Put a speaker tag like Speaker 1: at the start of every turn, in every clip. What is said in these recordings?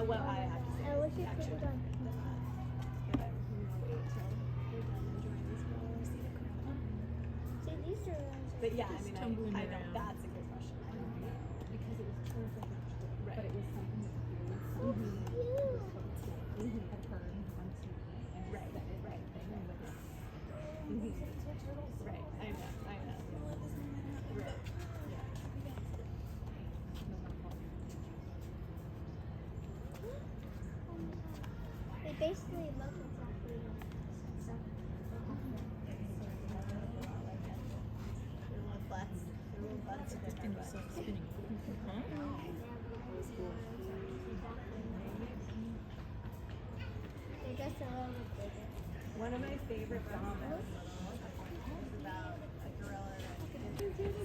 Speaker 1: What I have to say
Speaker 2: I
Speaker 1: is
Speaker 2: wish
Speaker 1: the
Speaker 2: you could
Speaker 1: action.
Speaker 2: have done. See, these are ones.
Speaker 1: But yeah, I mean,
Speaker 3: tumbling
Speaker 1: I know
Speaker 3: around.
Speaker 1: that's a good question.
Speaker 3: Because it was perfect,
Speaker 1: Right.
Speaker 3: but it was something that
Speaker 2: So
Speaker 3: you
Speaker 2: cute.
Speaker 3: had heard on TV and
Speaker 1: Right,
Speaker 3: said it
Speaker 1: right.
Speaker 3: thing with it.
Speaker 1: Right, I know. Right, yeah.
Speaker 2: They basically look exactly like stuff.
Speaker 1: Their little butts. Their little butts are
Speaker 3: This thing was so spinning.
Speaker 2: They're just a little bit bigger.
Speaker 1: One of my favorite films is about a gorilla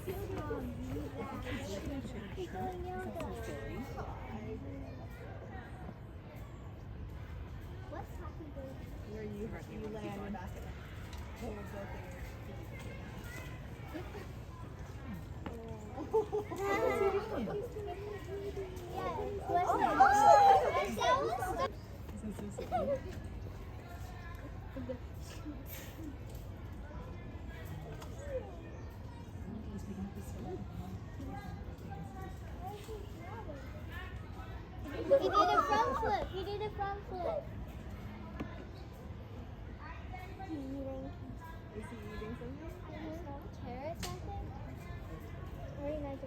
Speaker 2: What's Happy Birthday?
Speaker 1: where you lay on your back and hold both of your
Speaker 2: He did a front flip. He did a front flip.
Speaker 1: Is he eating something?
Speaker 2: Carrots, I think. Very nice.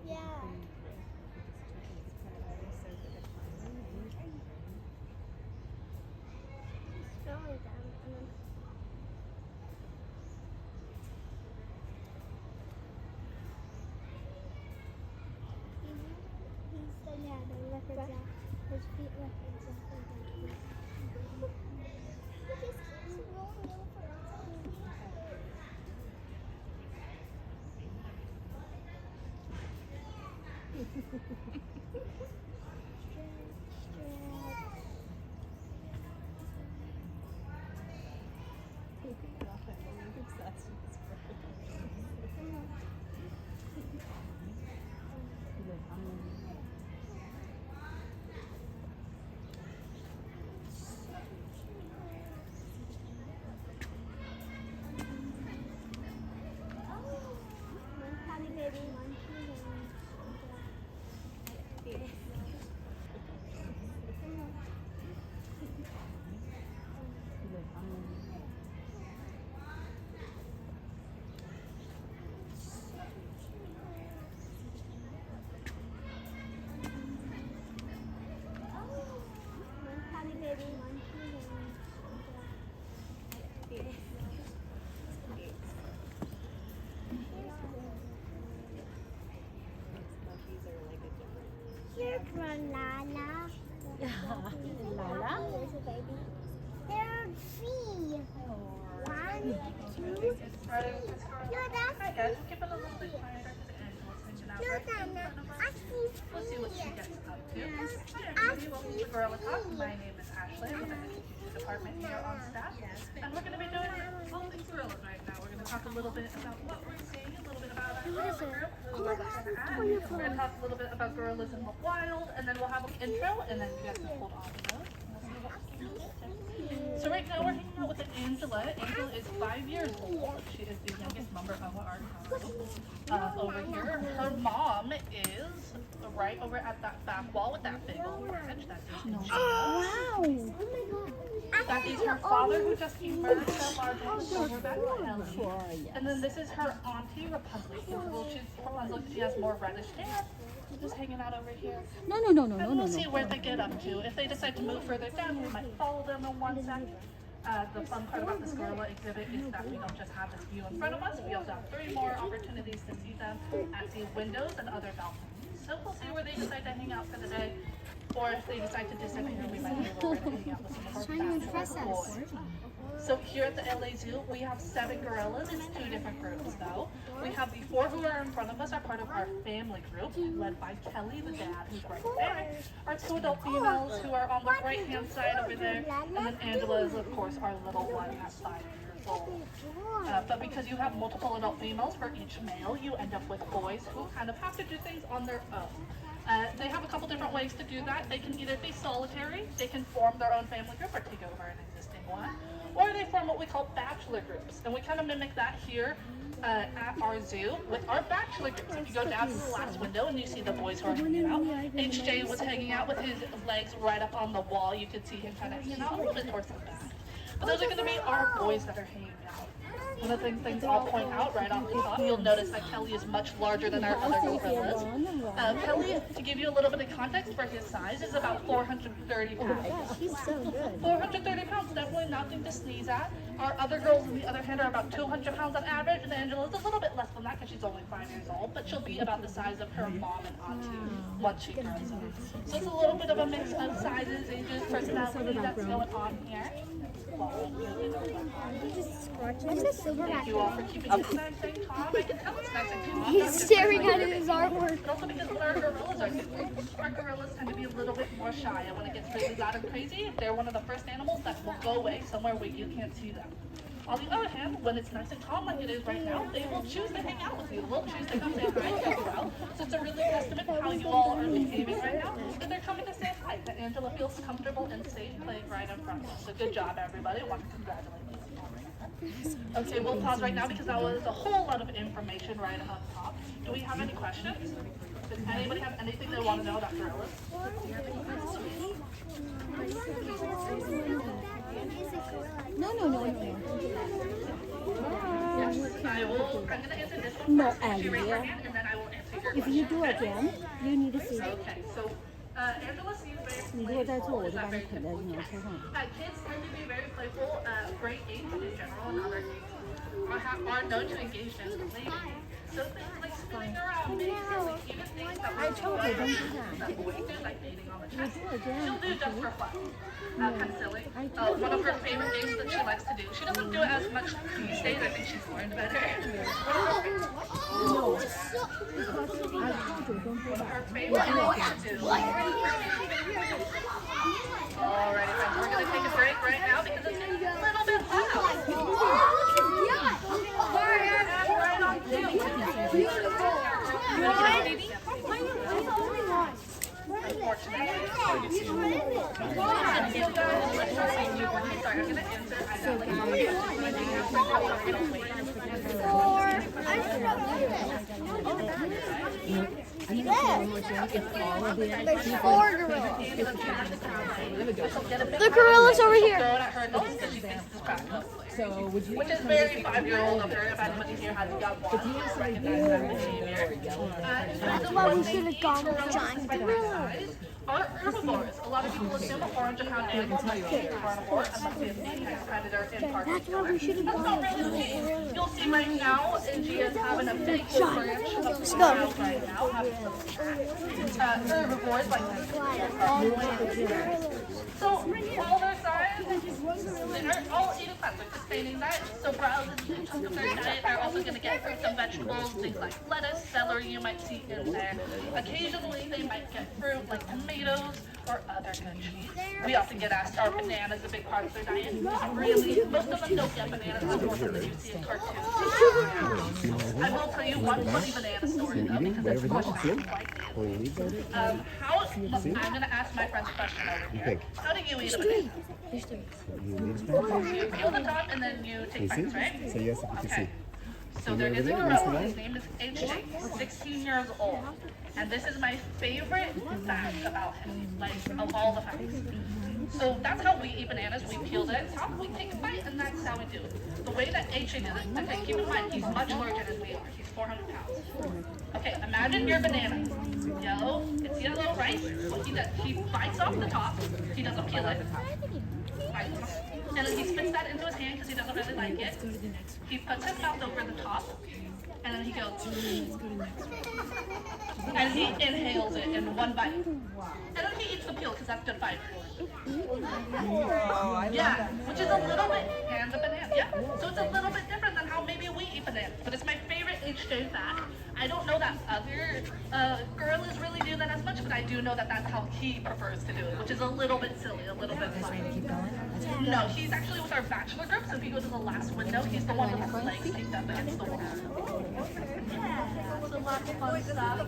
Speaker 2: Yeah. Throwing them. Yeah, they look exactly. His feet look exactly like this. He just keeps rolling over. Happy baby, Here's one, Lala.
Speaker 3: Lala?
Speaker 2: There's a baby. There are three. One, two. No,
Speaker 4: Hi
Speaker 2: that's
Speaker 4: guys, we'll give it a little bit quieter to the end. We'll switch it out
Speaker 2: no,
Speaker 4: right
Speaker 2: Dana.
Speaker 4: now.
Speaker 2: I see
Speaker 4: We'll see what she
Speaker 2: three.
Speaker 4: gets up to. Hi
Speaker 2: I
Speaker 4: everybody, welcome to Gorilla Talk. My name is Ashley. I'm in the education department here on staff. And we're going to be doing all things gorillas right now. We're going to talk a little bit about what we're seeing, a little bit about our
Speaker 2: What is it?
Speaker 4: group,
Speaker 2: Oh my
Speaker 4: where
Speaker 2: God,
Speaker 4: we're at.
Speaker 2: oh, you're
Speaker 4: We're going to talk a little bit about gorillas in the wild, and then we'll have an intro, and then you guys can hold on to those. So right now we're hanging out with Angela. Angela is 5 years old. She is the youngest member of our group. Over here, her mom is right over at that back wall with that big old branch. That is Angela.
Speaker 2: Wow. Oh my God.
Speaker 4: That is her father who just emerged that large one. Show her back Kelly. And then this is her auntie Rapunzel. Rapunzel, she has more reddish hair. Just hanging out over here.
Speaker 3: No.
Speaker 4: And we'll see where they get up to. If they decide to move further down, we might follow them in one sec. The fun part about this gorilla exhibit is that we don't just have this view in front of us, we also have 3 more opportunities to see them at the windows and other balconies. So we'll see where they decide to hang out for the day, or if they decide to disappear, we might be able to hang out with some of our fabulous boys. So here at the LA Zoo, we have 7 gorillas. It's 2 different groups though. We have the 4 who are in front of us are part of our family group, led by Kelly, the dad, who's right there. Our 2 adult females who are on the right-hand side over there. And then Angela is, of course, our little one at 5 years old. But because you have multiple adult females for each male, you end up with boys who kind of have to do things on their own. They have a couple different ways to do that. They can either be solitary, they can form their own family group or take over an existing one, or they form what we call bachelor groups. And we kind of mimic that here at our zoo with our bachelor groups. If you go down to the last window and you see the boys who are hanging out, HJ was hanging out with his legs right up on the wall. You could see him kind of hanging out a little bit towards the back. But those are going to be our boys that are hanging out. One of the things I'll point out right off the top, you'll notice that Kelly is much larger than our other gorillas. Kelly, to give you a little bit of context for his size, is about 430 pounds.
Speaker 2: He's so good.
Speaker 4: 430 pounds, definitely nothing to sneeze at. Our other girls, on the other hand, are about 200 pounds on average, and Angela's a little bit less than that because she's only 5 years old, but she'll be about the size of her mom and auntie once she grows up. So it's a little bit of a mix of sizes, ages, personality that's going on here.
Speaker 2: What's this Silverback?
Speaker 4: Thank you all for keeping it nice and calm. I can tell it's nice and calm.
Speaker 2: He's staring at his artwork.
Speaker 4: But also because our gorillas are different. Our gorillas tend to be a little bit more shy, and when it gets really loud and crazy, they're one of the first animals that will go away somewhere where you can't see them. On the other hand, when it's nice and calm like it is right now, they will choose to hang out with you. They'll choose to come say hi to you as well. So it's a really testament to how you all are behaving right now, that they're coming to say hi, that Angela feels comfortable and safe playing right in front of us. So good job, everybody. I want to congratulate you. Okay, we'll pause right now because that was a whole lot of information right up top. Do we have any questions? Does anybody have anything they want to know about gorillas?
Speaker 3: No.
Speaker 4: I'm going to answer this one
Speaker 3: No,
Speaker 4: first. You raise your
Speaker 3: Ellie.
Speaker 4: hand and then I will answer your
Speaker 3: If
Speaker 4: question.
Speaker 3: you do again, you need to see.
Speaker 4: Okay, so Angela seems very
Speaker 3: 你如果再做，我
Speaker 4: playful. Is
Speaker 3: 就把
Speaker 4: that
Speaker 3: 你
Speaker 4: very
Speaker 3: 捆在
Speaker 4: typical?
Speaker 3: 你的
Speaker 4: Yes.
Speaker 3: 车上。
Speaker 4: Kids tend to be very playful, great age in general, and other ages are known to engage in playing. So things like spinning around, being silly, even things that we do, that boys do, like beating on the chest, she'll do just for fun. Kind of silly. One of her favorite things that she likes to do. She doesn't do it as much these days. I think she's learned better. Her favorite thing to do. Alrighty, friends, we're gonna take a break right now because it's getting a little bit loud. Right on cue. Unfortunately. You guys, let's just say you were sorry, I'm gonna answer. I got like
Speaker 2: There's 4 gorillas. The gorillas over here.
Speaker 4: Throw it at her nose because she thinks it's practical.
Speaker 3: So would you?
Speaker 4: Which is very 5-year-old of her. If anybody here has a young one, recognize that behavior.
Speaker 2: That's why we should have gone with giant gorillas.
Speaker 4: Are herbivores. A lot of people assume a 400-pound animal must be a carnivore and must be a apex predator in particular. That's not really the case. You'll see right now, Angie is having a big branch of the wild right now, having some herbivores like so, all their size, they are all eating plants, like sustaining diet. So, browse into the chunk of their diet. They're also going to get fruits and vegetables, things like lettuce, celery you might see in there. Occasionally, they might get fruit like tomatoes or other good cheese. We often get asked, are bananas a big part of their diet? Really, most of them don't get bananas, the ones that you see in cartoons. I will tell you one funny banana story though, because it's quite I'm going to ask my friend's question over here. How do you eat a banana? You peel the top and then you take bites, right?
Speaker 5: Say yes if you can see.
Speaker 4: So there is a gorilla. His name is AJ. He's 16 years old. And this is my favorite fact about him, like of all the facts. So that's how we eat bananas. We peel it at the top, we take a bite, and that's how we do it. The way that AJ did it, okay, keep in mind, he's much larger than we are. He's 400 pounds. Okay, imagine your banana. Yellow, it's yellow, right? What he does, he bites off the top. He doesn't peel it. And then he spits that into his hand because he doesn't really like it. He puts his mouth over the top. And then he goes, and he inhales it in one bite. And then he eats the peel because that's good fiber. Yeah, which is a little bit, and the banana, yeah. So it's a little bit different than how maybe we eat bananas. But it's my favorite HJ fact. I don't know that other gorillas really do that as much, but I do know that that's how he prefers to do it, which is a little bit silly, a little bit fun. No, he's actually with our bachelor group, so if you go to the last window, he's the one with his legs kicked up against the wall. Yeah, so lots of fun stuff.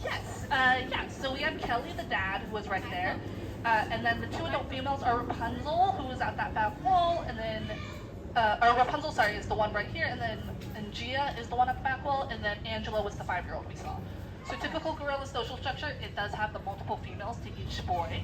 Speaker 4: Yes, so we have Kelly, the dad, who was right there. And then the two adult females are Rapunzel, who was at that back wall, and then, or Rapunzel, sorry, is the one right here, and then Gia is the one at the back wall, and then Angela was the 5-year-old we saw. So typical gorilla social structure, it does have the multiple females to each boy,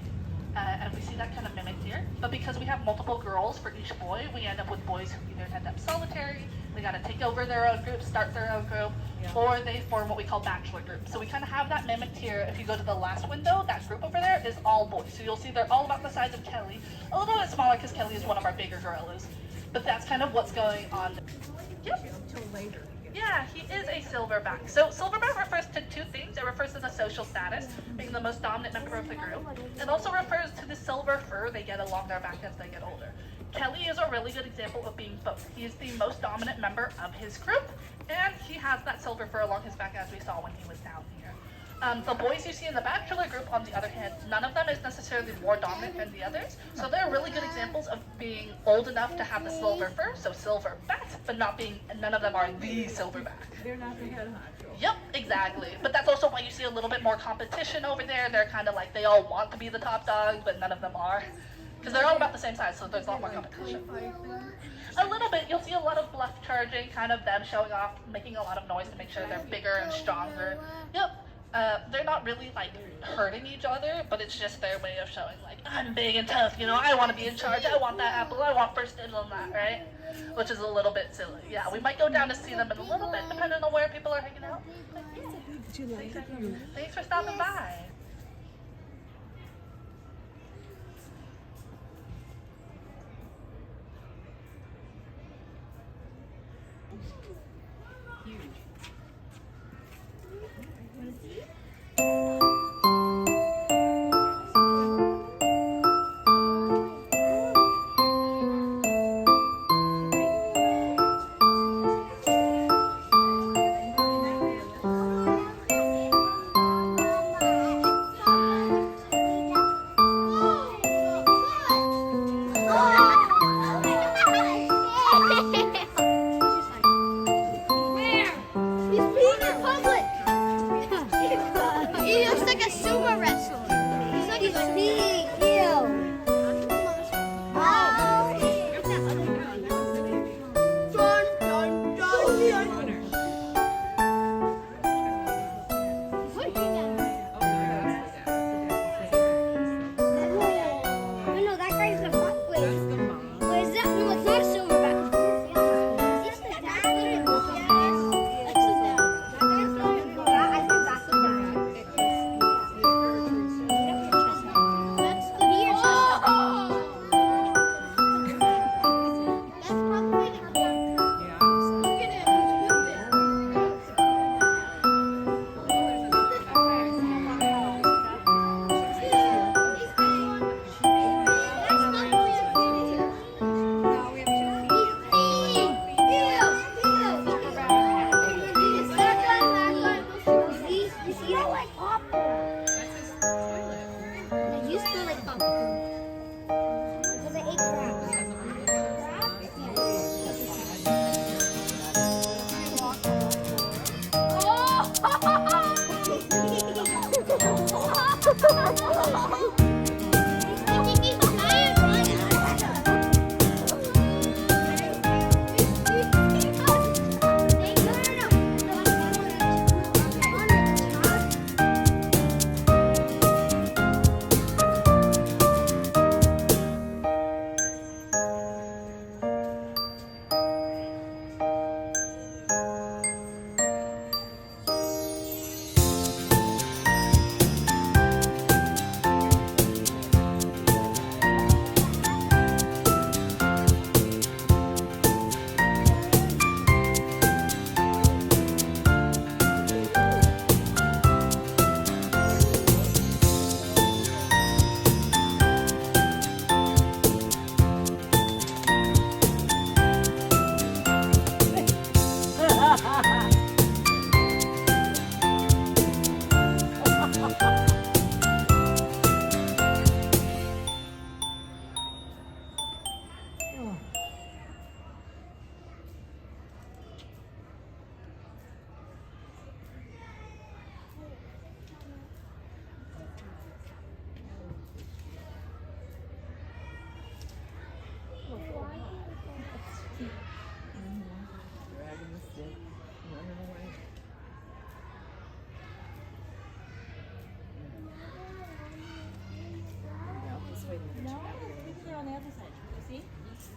Speaker 4: and we see that kind of mimicked here. But because we have multiple girls for each boy, we end up with boys who either end up solitary, they gotta take over their own group, start their own group, or they form what we call bachelor groups. So we kind of have that mimicked here. If you go to the last window, that group over there is all boys. So you'll see they're all about the size of Kelly, a little bit smaller because Kelly is one of our bigger gorillas. But that's kind of what's going on. Yep. Yeah, he is a silverback. So silverback refers to two things. It refers to the social status, being the most dominant member of the group. It also refers to the silver fur they get along their back as they get older. Kelly is a really good example of being both. He is the most dominant member of his group, and he has that silver fur along his back as we saw when he was down here. The boys you see in the bachelor group, on the other hand, none of them is necessarily more dominant than the others, so they're really good examples of being old enough to have the silver fur, so silverback, but none of them are the silverback.
Speaker 1: They're not the head honcho.
Speaker 4: Yep, exactly. But that's also why you see a little bit more competition over there. They're kind of like, they all want to be the top dogs, but none of them are. Because they're all about the same size, so there's a lot more competition. A little bit. You'll see a lot of bluff charging, kind of them showing off, making a lot of noise to make sure they're bigger and stronger. Yep. They're not really, like, hurting each other, but it's just their way of showing, like, I'm big and tough, you know, I want to be in charge, I want that apple, I want first dibs on that, right? Which is a little bit silly. Yeah, we might go down to see them in a little bit, depending on where people are hanging out. But yeah. Thanks for stopping by.
Speaker 2: He's being in public.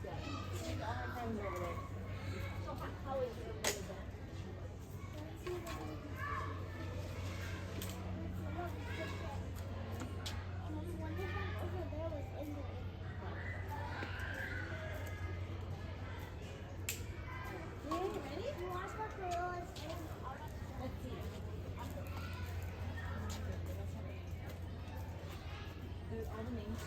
Speaker 3: Yeah. All my friends are over there. How is it over there? All the names.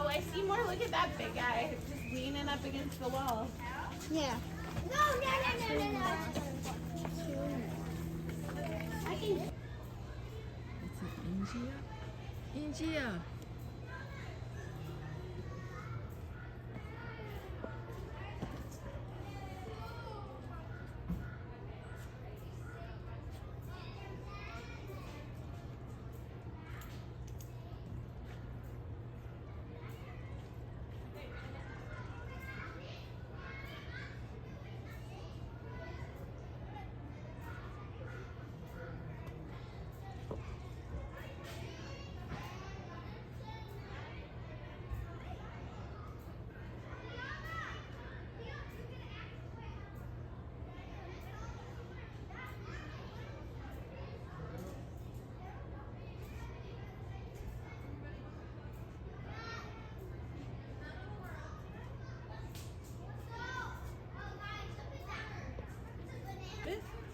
Speaker 1: I see more. Look at that big guy just leaning up against the wall.
Speaker 2: Yeah. No. I can.
Speaker 5: It's an India.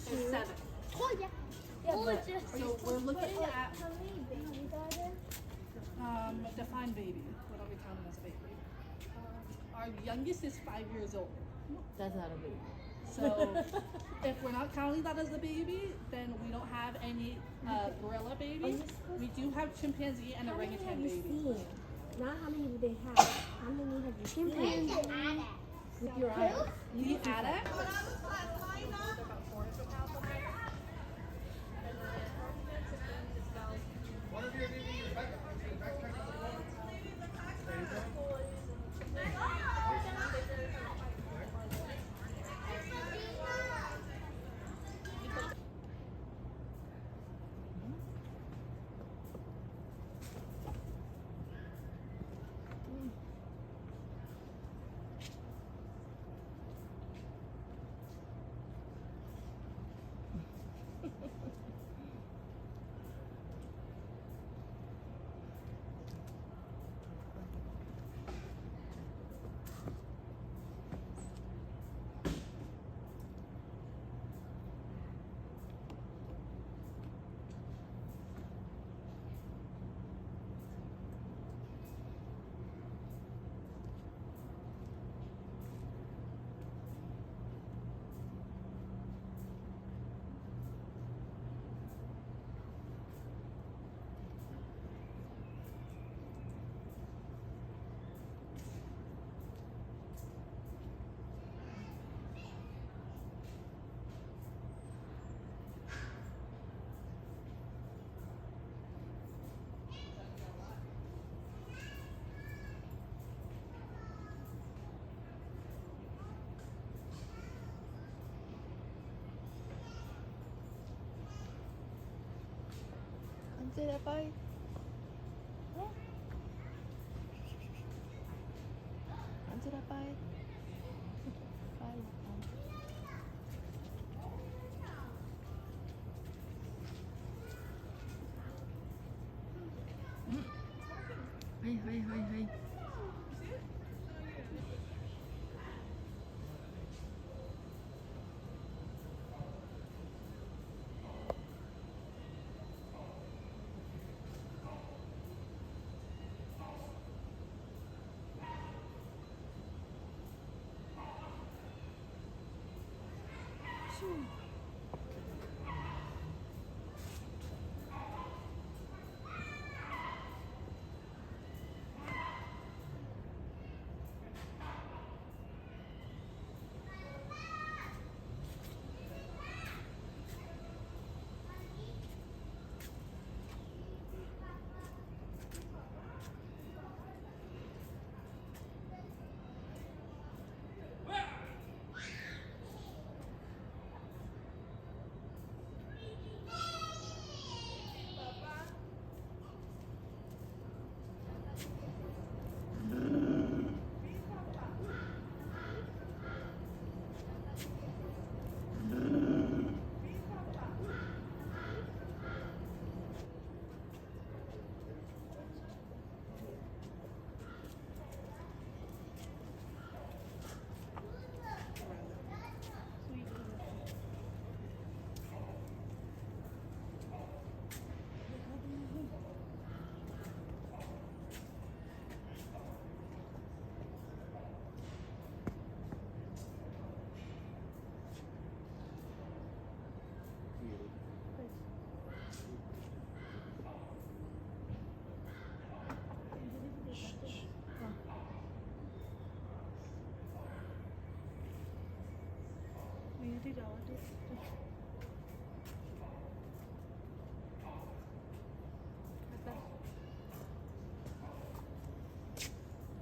Speaker 1: There's 7.
Speaker 2: Oh yeah.
Speaker 1: So we're looking at
Speaker 2: How many babies are there?
Speaker 4: Define baby. What are we counting as baby? Our youngest is 5 years old.
Speaker 3: That's not a baby.
Speaker 4: So if we're not counting that as a baby, then we don't have any gorilla babies. We do have chimpanzee and
Speaker 3: How many have
Speaker 4: orangutan
Speaker 3: you
Speaker 4: babies.
Speaker 3: seen? Not how many do they have. How many have you seen? With your eyes.
Speaker 4: The addact.
Speaker 5: Angela, bye. Angela, bye. Bye. Hi, hi, hi, hi.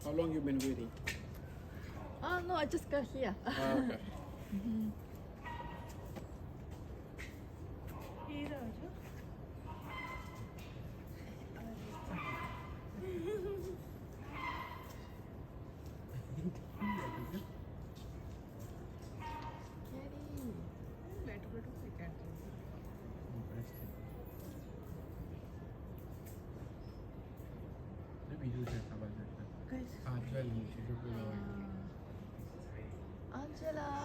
Speaker 6: How long you been waiting?
Speaker 5: No, I just got here.
Speaker 6: Okay.
Speaker 5: Angela.